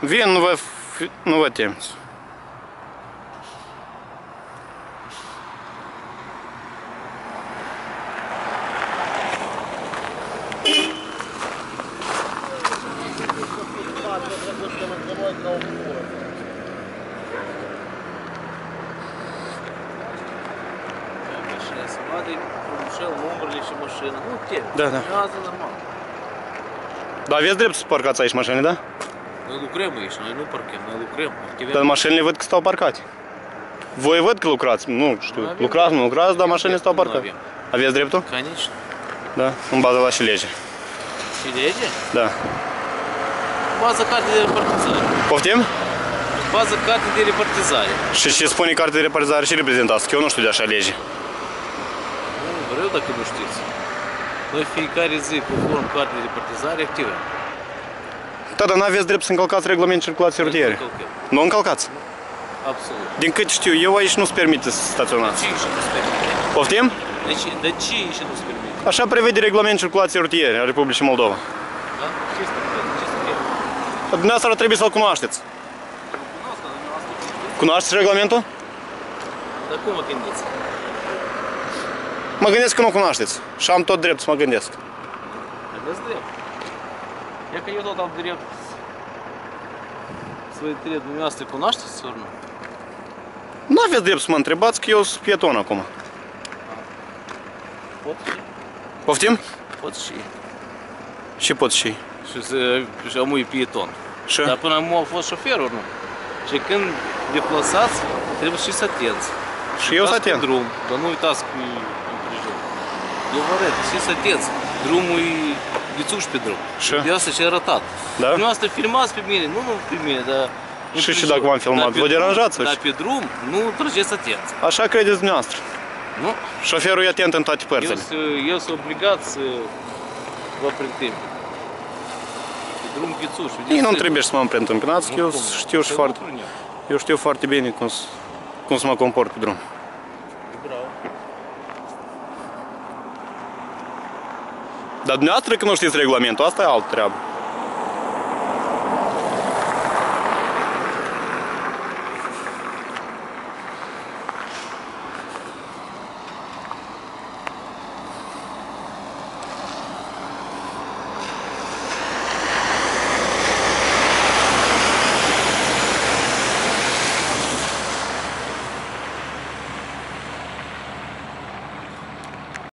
Vin, nu vă temeți. Da, da. Dar aveți drept să parcați aici mașini, da? Noi lucrăm aici, noi nu parcăm, noi lucrăm. Dar mașinile văd că stau parcate. Voi văd că lucrați, nu știu, lucrați, nu lucrați, dar mașinile stau parcate. Aveți dreptul? Конечно. Da, în baza la și lege. Și lege? Da. Bază carte de repartizare. Poftim? Bază carte de repartizare. Și ce spune carte de repartizare și reprezentați? Că eu nu știu de așa lege. Nu, vreau dacă nu știți. Noi fiecare zi, conform carte de repartizare, activăm. Da, dar n-aveți drept să încălcați regulamentul circulației rutiere. Nu încălcați? Absolut. Din cât știu eu, aici nu-ți permite să staționați. De ce și nu-ți permite? Poftim? De ce și nu-ți permite? Așa prevede regulamentul circulației rutiere a Republicii Moldova. Da? Ce este? Ce este? Dumneavoastră trebuie să-l cunoașteți. Cunoașteți regulamentul? Dar cum mă gândiți? Mă gândesc că nu cunoașteți. Și am tot drept să mă gândesc. Aveți drept. E că eu tot am drept să vă întreb, dumneavoastră cunoașteți sau nu? Nu aveți drept să mă întrebați că eu sunt pieton acum. Pot și. Poftim? Pot și. Și pot și. Și am pieton. Și? Dar până acum a fost șoferul, nu? Și când deplasați, trebuie și să atenți. Și eu sunt atent. Drum, dar nu uitați pe împrejur. Eu vă arăt, și să atenți. Drumul e vițuș pe drum. Și? De asta și arătat. Da? Dumneavoastră filmați pe mine, nu pe mine, dar Și dacă m-am filmat, vă deranjați? Dar pe drum nu trageți atenți. Așa credeți dumneavoastră. Nu? Șoferul e atent în toate părțile. Eu sunt obligat să vă preîntâmpin. Pe drum vițuș. Ei nu trebuie să mă preîntâmpinați, că eu știu și foarte... Eu știu foarte bine cum să mă comport pe drum. Bravo. Dar dumneavoastră că nu știți regulamentul, asta e altă treabă.